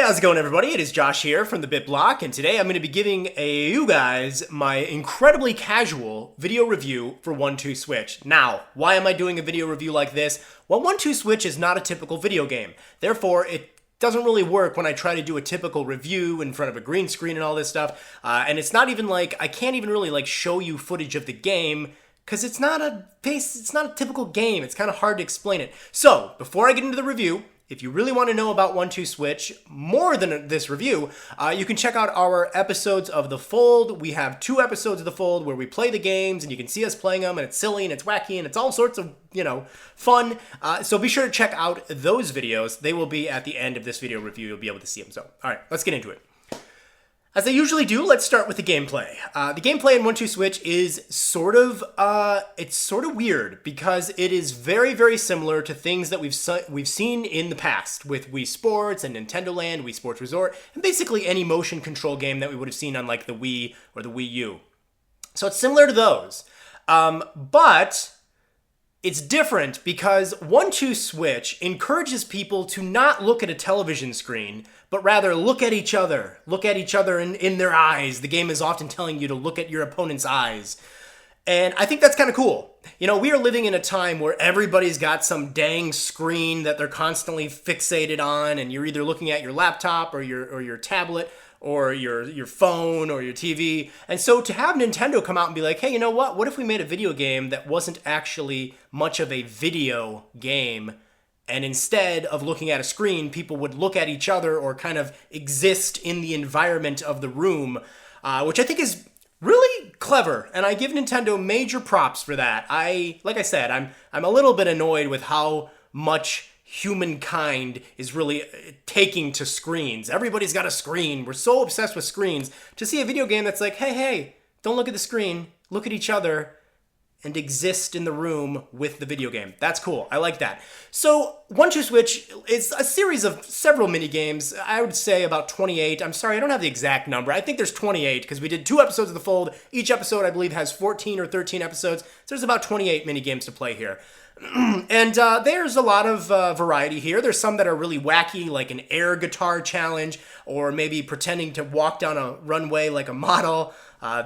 how's it going, everybody? It is Josh here from TheBitBlock, and today I'm going to be giving you guys my incredibly casual video review for 1-2 Switch. Now, why am I doing a video review like this? Well, 1-2 Switch is not a typical video game. Therefore, it doesn't really work when I try to do a typical review in front of a green screen and all this stuff. And it's not even like, I can't even really like show you footage of the game because it's not a typical game. It's kind of hard to explain it. So, before I get into the review, if you really want to know about 1-2 Switch more than this review, you can check out our episodes of The Fold. We have 2 episodes of The Fold where we play the games and you can see us playing them, and it's silly and it's wacky and it's all sorts of, fun. So be sure to check out those videos. They will be at the end of this video review. You'll be able to see them. So, all right, let's get into it. As I usually do, let's start with the gameplay. The gameplay in 1-2 Switch is sort of weird because it is very, very similar to things that we've seen in the past with Wii Sports and Nintendo Land, Wii Sports Resort, and basically any motion control game that we would have seen on like the Wii or the Wii U. So it's similar to those, but it's different because 1-2 Switch encourages people to not look at a television screen, but rather look at each other. Look at each other in their eyes. The game is often telling you to look at your opponent's eyes. And I think that's kind of cool. We are living in a time where everybody's got some dang screen that they're constantly fixated on, and you're either looking at your laptop or your tablet or your phone or your TV. And so to have Nintendo come out and be like, hey, you know what? What if we made a video game that wasn't actually much of a video game, and instead of looking at a screen, people would look at each other or kind of exist in the environment of the room, which I think is really clever, and I give Nintendo major props for that. Like I said, I'm a little bit annoyed with how much humankind is really taking to screens. Everybody's got a screen. We're so obsessed with screens. To see a video game that's like, hey, don't look at the screen, look at each other, and exist in the room with the video game. That's cool. I like that. So 1-2 Switch is a series of several mini games. I would say about 28. I'm sorry, I don't have the exact number. I think there's 28 because we did 2 episodes of The Fold. Each episode, I believe, has 14 or 13 episodes. So there's about 28 mini games to play here. And there's a lot of variety here. There's some that are really wacky, like an air guitar challenge, or maybe pretending to walk down a runway like a model.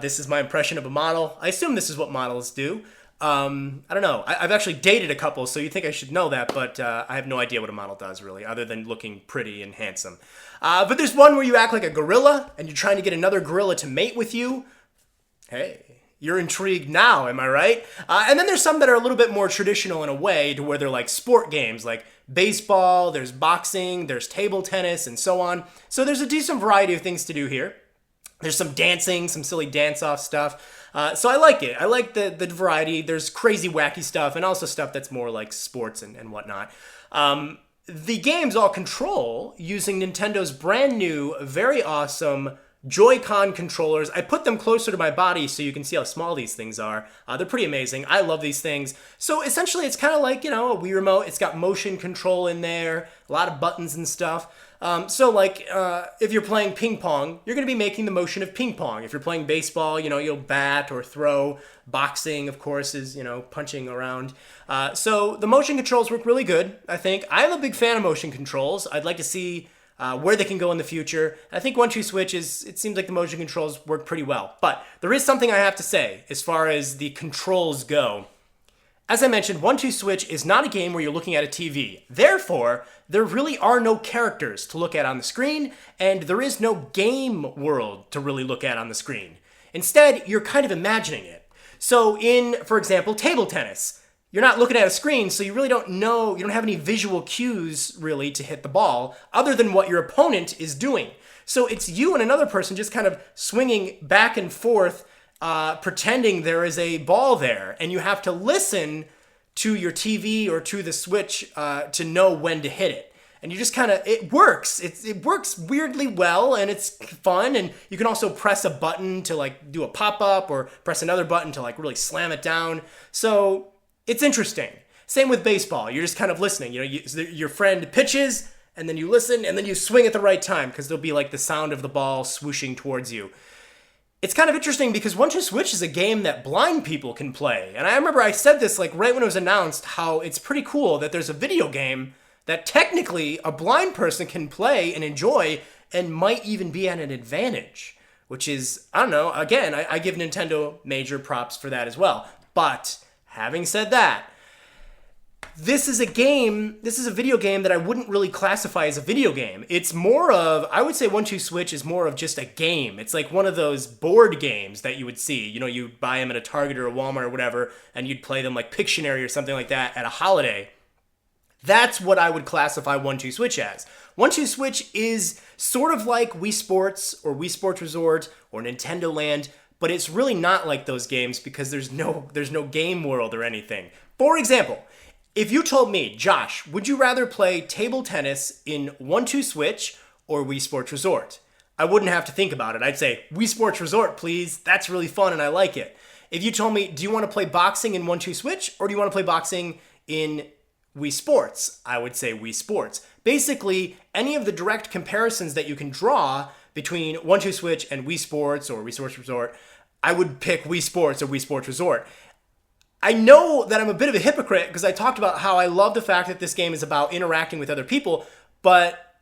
This is my impression of a model. I assume this is what models do. I don't know. I've actually dated a couple, so you'd think I should know that, but I have no idea what a model does, really, other than looking pretty and handsome. But there's one where you act like a gorilla, and you're trying to get another gorilla to mate with you. Hey, you're intrigued now, am I right? And then there's some that are a little bit more traditional in a way, to where they're like sport games, like baseball, there's boxing, there's table tennis, and so on. So there's a decent variety of things to do here. There's some dancing, some silly dance-off stuff. So I like it. I like the variety. There's crazy, wacky stuff, and also stuff that's more like sports and whatnot. The games all control using Nintendo's brand new, very awesome Joy-Con controllers. I put them closer to my body so you can see how small these things are. They're pretty amazing. I love these things. So essentially it's kind of like, a Wii remote. It's got motion control in there, a lot of buttons and stuff. So like if you're playing ping pong, you're going to be making the motion of ping pong. If you're playing baseball, you'll bat or throw. Boxing, of course, is, punching around. So the motion controls work really good, I think. I'm a big fan of motion controls. I'd like to see where they can go in the future. I think 1-2 Switch it seems like the motion controls work pretty well. But there is something I have to say as far as the controls go. As I mentioned, 1-2 Switch is not a game where you're looking at a TV. Therefore, there really are no characters to look at on the screen, and there is no game world to really look at on the screen. Instead, you're kind of imagining it. So in, for example, table tennis, you're not looking at a screen, so you really don't know, you don't have any visual cues, really, to hit the ball, other than what your opponent is doing. So it's you and another person just kind of swinging back and forth, pretending there is a ball there, and you have to listen to your TV or to the Switch to know when to hit it. And you just kind of, it works. It works weirdly well, and it's fun, and you can also press a button to like do a pop-up, or press another button to like really slam it down. So it's interesting. Same with baseball. You're just kind of listening. Your friend pitches, and then you listen, and then you swing at the right time, because there'll be like the sound of the ball swooshing towards you. It's kind of interesting because 1-2 Switch is a game that blind people can play. And I remember I said this like right when it was announced, how it's pretty cool that there's a video game that technically a blind person can play and enjoy and might even be at an advantage, which is, I don't know, again, I give Nintendo major props for that as well. But having said that, this is a video game that I wouldn't really classify as a video game. It's more of, I would say 1-2-Switch is more of just a game. It's like one of those board games that you would see. You know, you buy them at a Target or a Walmart or whatever, and you'd play them like Pictionary or something like that at a holiday. That's what I would classify 1-2-Switch as. 1-2-Switch is sort of like Wii Sports or Wii Sports Resort or Nintendo Land, but it's really not like those games because there's no game world or anything. For example, if you told me, Josh, would you rather play table tennis in 1-2-Switch or Wii Sports Resort? I wouldn't have to think about it. I'd say, Wii Sports Resort, please. That's really fun and I like it. If you told me, do you want to play boxing in 1-2-Switch or do you want to play boxing in Wii Sports? I would say Wii Sports. Basically, any of the direct comparisons that you can draw between 1-2-Switch and Wii Sports or Wii Sports Resort, I would pick Wii Sports or Wii Sports Resort. I know that I'm a bit of a hypocrite because I talked about how I love the fact that this game is about interacting with other people, but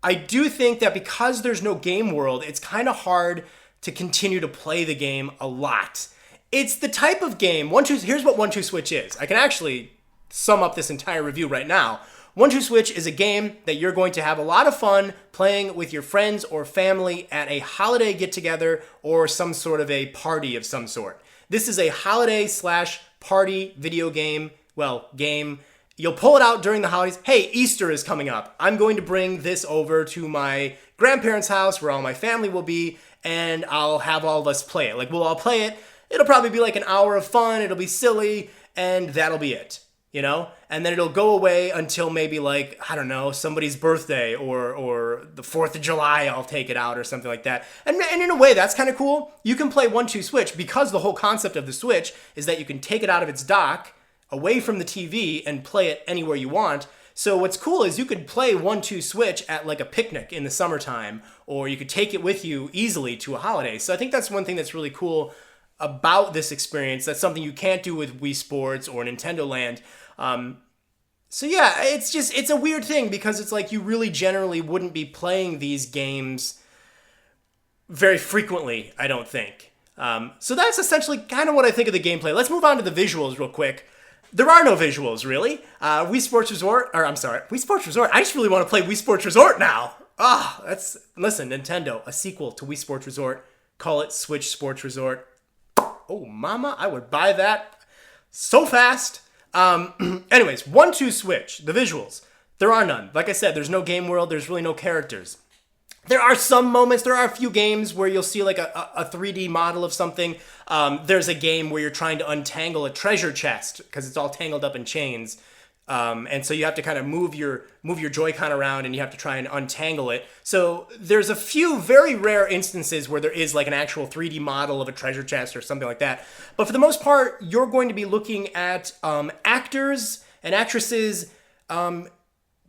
I do think that because there's no game world, it's kind of hard to continue to play the game a lot. It's the type of game, here's what 1-2-Switch is. I can actually sum up this entire review right now. 1-2-Switch is a game that you're going to have a lot of fun playing with your friends or family at a holiday get-together or some sort of a party of some sort. This is a holiday/party video game. Well, game. You'll pull it out during the holidays. Hey, Easter is coming up. I'm going to bring this over to my grandparents' house where all my family will be, and I'll have all of us play it. Like, we'll all play it. It'll probably be like an hour of fun. It'll be silly, and that'll be it. You know? And then it'll go away until maybe like, I don't know, somebody's birthday or the 4th of July, I'll take it out or something like that. And in a way, that's kind of cool. You can play 1-2-Switch because the whole concept of the Switch is that you can take it out of its dock, away from the TV, and play it anywhere you want. So what's cool is you could play 1-2-Switch at like a picnic in the summertime, or you could take it with you easily to a holiday. So I think that's one thing that's really cool about this experience. That's something you can't do with Wii Sports or Nintendo Land. So yeah, it's a weird thing because it's like you really generally wouldn't be playing these games very frequently, I don't think. So that's essentially kind of what I think of the gameplay. Let's move on to the visuals real quick. There are no visuals, really. Wii Sports Resort, Wii Sports Resort. I just really want to play Wii Sports Resort now. Listen, Nintendo, a sequel to Wii Sports Resort. Call it Switch Sports Resort. Oh, mama, I would buy that so fast. Anyways, 1-2-Switch, the visuals. There are none. Like I said, there's no game world. There's really no characters. There are some moments, there are a few games where you'll see like a 3D model of something. There's a game where you're trying to untangle a treasure chest because it's all tangled up in chains. And so you have to kind of move your Joy-Con around and you have to try and untangle it. So there's a few very rare instances where there is like an actual 3D model of a treasure chest or something like that. But for the most part, you're going to be looking at actors and actresses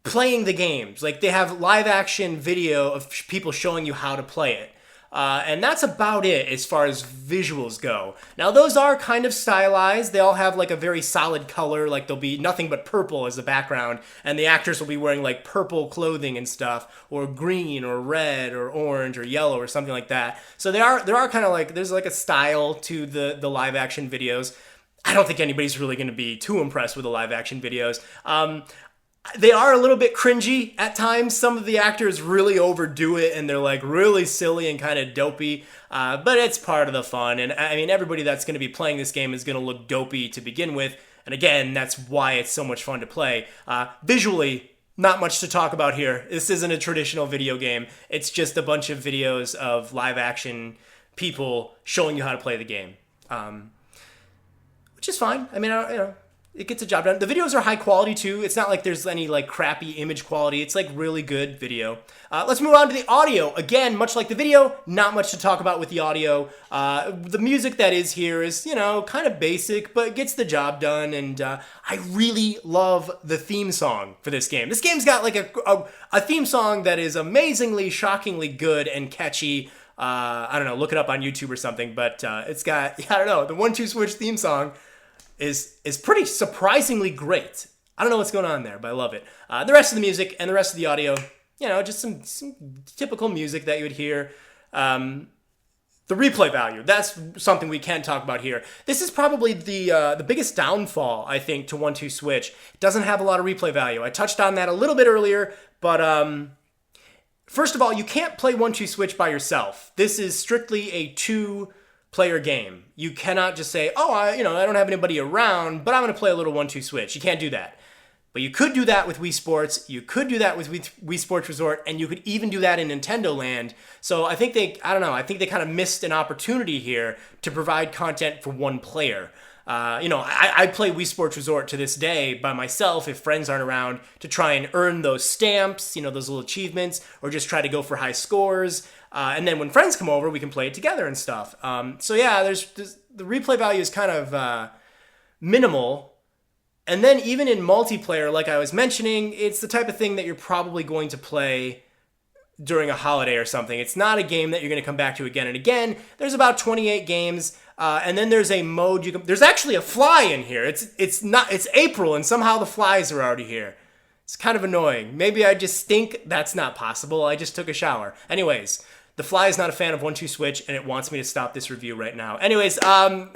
playing the games. Like they have live action video of people showing you how to play it. And that's about it as far as visuals go. Now, those are kind of stylized. They all have like a very solid color. Like there'll be nothing but purple as the background. And the actors will be wearing like purple clothing and stuff, or green or red or orange or yellow or something like that. So there are kind of like, there's like a style to the live action videos. I don't think anybody's really going to be too impressed with the live action videos. They are a little bit cringy at times. Some of the actors really overdo it and they're like really silly and kind of dopey, but it's part of the fun. And I mean, everybody that's going to be playing this game is going to look dopey to begin with. And again, that's why it's so much fun to play. Visually, not much to talk about here. This isn't a traditional video game. It's just a bunch of videos of live action people showing you how to play the game, which is fine. I mean, it gets a job done. The videos are high quality too. It's not like there's any like crappy image quality. It's like really good video. Let's move on to the audio. Again, much like the video, not much to talk about with the audio. The music that is here is, kind of basic, but gets the job done. And I really love the theme song for this game. This game's got like a theme song that is amazingly, shockingly good and catchy. I don't know, look it up on YouTube or something, but it's got, the 1-2-Switch theme song is pretty surprisingly great. I don't know what's going on there, but I love it. The rest of the music and the rest of the audio, just some typical music that you would hear. The replay value, that's something we can talk about here. This is probably the biggest downfall, I think, to 1-2-Switch. It doesn't have a lot of replay value. I touched on that a little bit earlier, but first of all, you can't play 1-2-Switch by yourself. This is strictly a two-player game. You cannot just say, oh, I don't have anybody around, but I'm going to play a little 1-2-Switch. You can't do that. But you could do that with Wii Sports, you could do that with Wii Sports Resort, and you could even do that in Nintendo Land. So I think they kind of missed an opportunity here to provide content for one player. I play Wii Sports Resort to this day by myself if friends aren't around to try and earn those stamps, those little achievements, or just try to go for high scores. And then when friends come over, we can play it together and stuff. There's the replay value is kind of minimal. And then even in multiplayer, like I was mentioning, it's the type of thing that you're probably going to play during a holiday or something. It's not a game that you're going to come back to again and again. There's about 28 games, and then there's a mode there's actually a fly in here. It's April, and somehow the flies are already here. It's kind of annoying. Maybe I just think that's not possible. I just took a shower. Anyways, the fly is not a fan of 1-2-Switch, and it wants me to stop this review right now. Anyways, the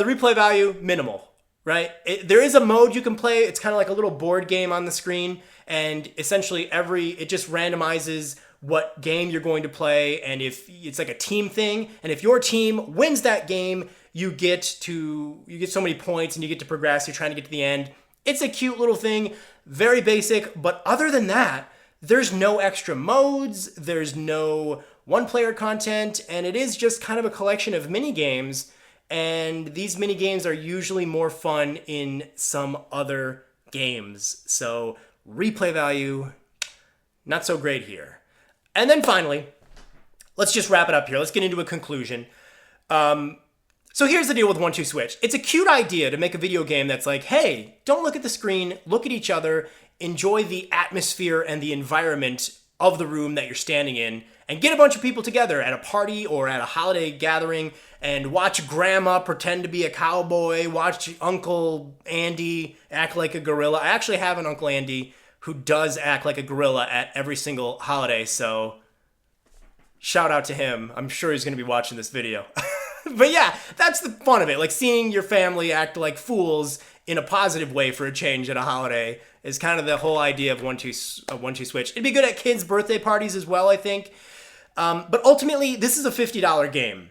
replay value, minimal, right? There is a mode you can play. It's kind of like a little board game on the screen, and essentially it just randomizes what game you're going to play, and if it's like a team thing, and if your team wins that game, you get so many points, and you get to progress. You're trying to get to the end. It's a cute little thing, very basic, but other than that, there's no extra modes, there's no one-player content, and it is just kind of a collection of mini-games, and these mini-games are usually more fun in some other games. So, replay value, not so great here. And then finally, let's just wrap it up here. Let's get into a conclusion. So here's the deal with 1-2-Switch. It's a cute idea to make a video game that's like, hey, don't look at the screen, look at each other, enjoy the atmosphere and the environment of the room that you're standing in, and get a bunch of people together at a party or at a holiday gathering and watch Grandma pretend to be a cowboy, watch Uncle Andy act like a gorilla. I actually have an Uncle Andy who does act like a gorilla at every single holiday, so shout out to him. I'm sure he's going to be watching this video. But yeah, that's the fun of it. Like seeing your family act like fools in a positive way for a change at a holiday is kind of the whole idea of 1-2-Switch. It'd be good at kids' birthday parties as well, I think. But ultimately, this is a $50 game,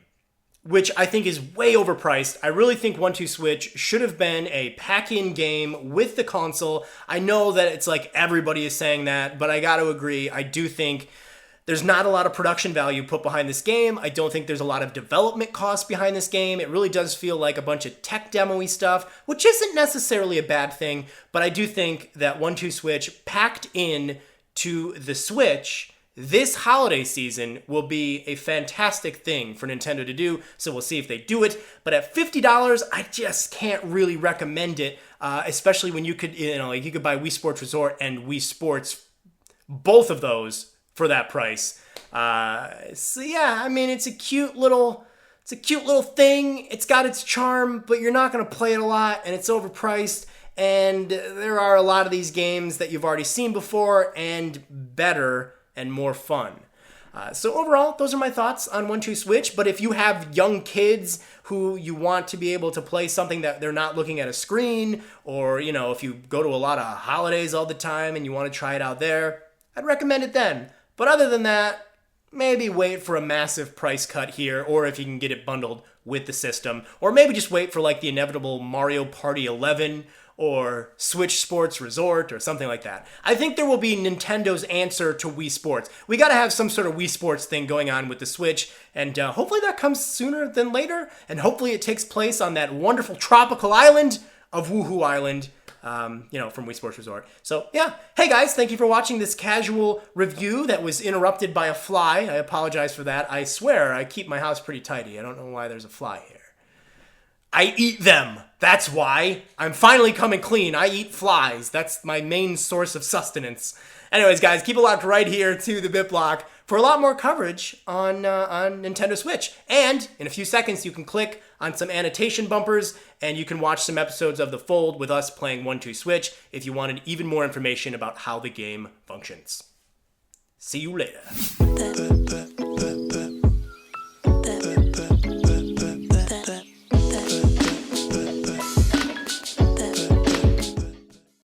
which I think is way overpriced. I really think 1-2-Switch should have been a pack-in game with the console. I know that it's like everybody is saying that, but I got to agree. I do think there's not a lot of production value put behind this game. I don't think there's a lot of development costs behind this game. It really does feel like a bunch of tech demo-y stuff, which isn't necessarily a bad thing, but I do think that 1-2-Switch packed in to the Switch this holiday season will be a fantastic thing for Nintendo to do, so we'll see if they do it. But at $50, I just can't really recommend it, especially when you could buy Wii Sports Resort and Wii Sports, both of those, for that price. So yeah, I mean, it's a cute little thing. It's got its charm, but you're not going to play it a lot, and it's overpriced. And there are a lot of these games that you've already seen before, and better and more fun. So overall, those are my thoughts on 1-2-Switch. But if you have young kids who you want to be able to play something that they're not looking at a screen, or if you go to a lot of holidays all the time and you want to try it out there, I'd recommend it then. But other than that, maybe wait for a massive price cut here, or if you can get it bundled with the system, or maybe just wait for like the inevitable Mario Party 11 or Switch Sports Resort or something like that. I think there will be Nintendo's answer to Wii Sports. We got to have some sort of Wii Sports thing going on with the Switch, and hopefully that comes sooner than later, and hopefully it takes place on that wonderful tropical island of Woohoo Island, from Wii Sports Resort. So yeah, hey guys, thank you for watching this casual review that was interrupted by a fly. I apologize for that. I swear I keep my house pretty tidy. I don't know why there's a fly here. I eat them. That's why. I'm finally coming clean. I eat flies. That's my main source of sustenance. Anyways, guys, keep it locked right here to the BitBlock for a lot more coverage on Nintendo Switch. And in a few seconds, you can click on some annotation bumpers, and you can watch some episodes of The Fold with us playing 1-2 Switch if you wanted even more information about how the game functions. See you later.